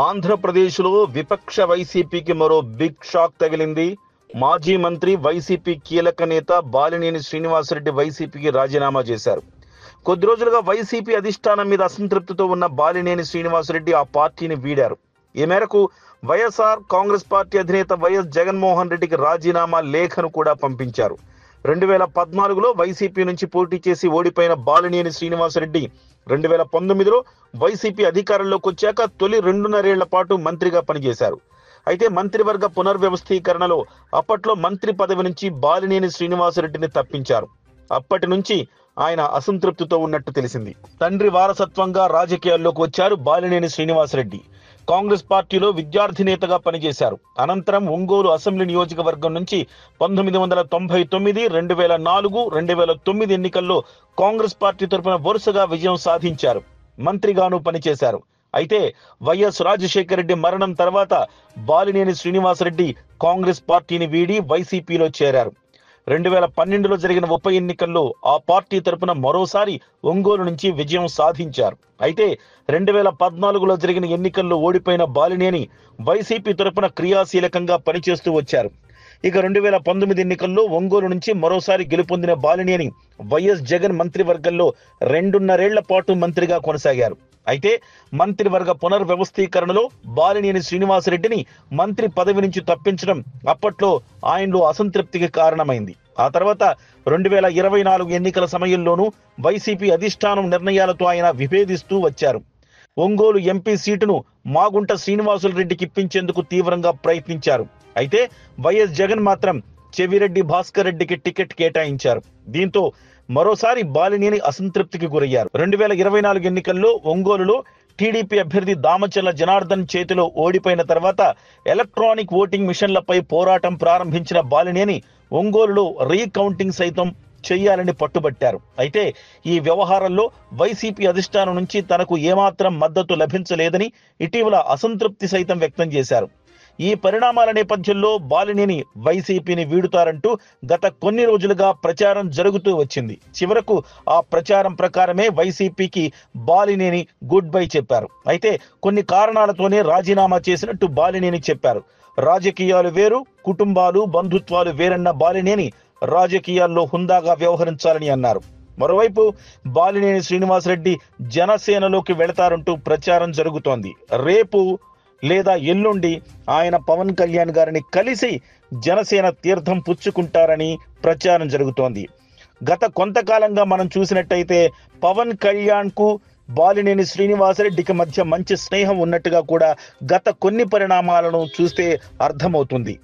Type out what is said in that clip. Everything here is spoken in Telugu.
ఆంధ్రప్రదేశ్లో విపక్ష వైసీపీకి మరో బిగ్ షాక్ తగిలింది. మాజీ మంత్రి వైసీపీ కీలక నేత బాలినేని శ్రీనివాసరెడ్డి వైసీపీకి రాజీనామా చేశారు. కొద్ది రోజులుగా వైసీపీ అధిష్టానం మీద అసంతృప్తితో ఉన్న బాలినేని శ్రీనివాసరెడ్డి ఆ పార్టీని వీడారు. ఈ మేరకు వైఎస్ఆర్ కాంగ్రెస్ పార్టీ అధినేత వైఎస్ జగన్మోహన్ రెడ్డికి రాజీనామా లేఖను కూడా పంపించారు. 2014లో వైసీపీ నుంచి పోటీ చేసి ఓడిపోయిన బాలినేని శ్రీనివాసరెడ్డి 2019లో వైసీపీ అధికారంలోకి వచ్చాక తొలి 2.5 ఏళ్ల పాటు మంత్రిగా పనిచేశారు. అయితే మంత్రివర్గ పునర్వ్యవస్థీకరణలో అప్పట్లో మంత్రి పదవి నుంచి బాలినేని శ్రీనివాసరెడ్డిని తప్పించారు. అప్పటి నుంచి ఆయన అసంతృప్తితో ఉన్నట్టు తెలిసింది. తండ్రి వారసత్వంగా రాజకీయాల్లోకి వచ్చారు బాలినేని శ్రీనివాసరెడ్డి. కాంగ్రెస్ పార్టీలో విద్యార్థి నేతగా పనిచేశారు. అనంతరం ఒంగోలు అసెంబ్లీ నియోజకవర్గం నుంచి 1999, 2004, 2009 ఎన్నికల్లో కాంగ్రెస్ పార్టీ తరఫున వరుసగా విజయం సాధించారు. మంత్రిగాను పనిచేశారు. అయితే వైఎస్ రాజశేఖర రెడ్డి మరణం తర్వాత బాలినేని శ్రీనివాసరెడ్డి కాంగ్రెస్ పార్టీని వీడి వైసీపీలో చేరారు. 2012లో జరిగిన ఉప ఎన్నికల్లో ఆ పార్టీ తరపున మరోసారి ఒంగోలు నుంచి విజయం సాధించారు. అయితే 2014లో జరిగిన ఎన్నికల్లో ఓడిపోయిన బాలినేని వైసీపీ తరపున క్రియాశీలకంగా పనిచేస్తూ వచ్చారు. ఇక 2019 ఎన్నికల్లో ఒంగోలు నుంచి మరోసారి గెలుపొందిన బాలినేని వైఎస్ జగన్ మంత్రివర్గంలో 2.5 ఏళ్ల పాటు మంత్రిగా కొనసాగారు. అయితే మంత్రివర్గ పునర్వ్యవస్థీకరణలో బాలినేని శ్రీనివాసరెడ్డిని మంత్రి పదవి నుంచి తప్పించడం అప్పట్లో ఆయనలో అసంతృప్తికి కారణమైంది. ఆ తర్వాత 2024 ఎన్నికల సమయంలోనూ వైసీపీ అధిష్టానం నిర్ణయాలతో ఆయన విభేదిస్తూ వచ్చారు. ఒంగోలు ఎంపీ సీటును మాగుంట శ్రీనివాసులరెడ్డికి ఇప్పించేందుకు తీవ్రంగా ప్రయత్నించారు. అయితే వైఎస్ జగన్ మాత్రం చెవిరెడ్డి భాస్కర్ రెడ్డికి టికెట్ కేటాయించారు. దీంతో మరోసారి బాలినేని అసంతృప్తికి గురయ్యారు. 2024 ఎన్నికల్లో ఒంగోలులో టీడీపీ అభ్యర్థి దామచర్ల జనార్దన్ చేతిలో ఓడిపోయిన తర్వాత ఎలక్ట్రానిక్ ఓటింగ్ మిషన్లపై పోరాటం ప్రారంభించిన బాలినేని ఒంగోలులో రీకౌంటింగ్ సైతం చేయాలని పట్టుబట్టారు. అయితే ఈ వ్యవహారంలో వైసీపీ అధిష్టానం నుంచి తనకు ఏమాత్రం మద్దతు లభించలేదని ఇటీవల అసంతృప్తి సైతం వ్యక్తం చేశారు. ఈ పరిణామాల నేపథ్యంలో బాలినేని వైసీపీని వీడుతారంటూ గత కొన్ని రోజులుగా ప్రచారం జరుగుతూ వచ్చింది. చివరకు ఆ ప్రచారం ప్రకారమే వైసీపీకి బాలినేని గుడ్ బై చెప్పారు. అయితే కొన్ని కారణాలతోనే రాజీనామా చేసినట్టు బాలినేని చెప్పారు. రాజకీయాలు వేరు, కుటుంబాలు, బంధుత్వాలు వేరన్న బాలినేని రాజకీయాల్లో హుందాగా వ్యవహరించాలని అన్నారు. మరోవైపు బాలినేని శ్రీనివాసరెడ్డి జనసేనలోకి వెళతారంటూ ప్రచారం జరుగుతోంది. రేపు లేదా ఎల్లుండి ఆయన పవన్ కళ్యాణ్ గారిని కలిసి జనసేన తీర్థం పుచ్చుకుంటారని ప్రచారం జరుగుతోంది. గత కొంతకాలంగా మనం చూసినట్టయితే పవన్ కళ్యాణ్ కు బాలినేని శ్రీనివాసరెడ్డికి మధ్య మంచి స్నేహం ఉన్నట్టుగా కూడా గత కొన్ని పరిణామాలను చూస్తే అర్థమవుతుంది.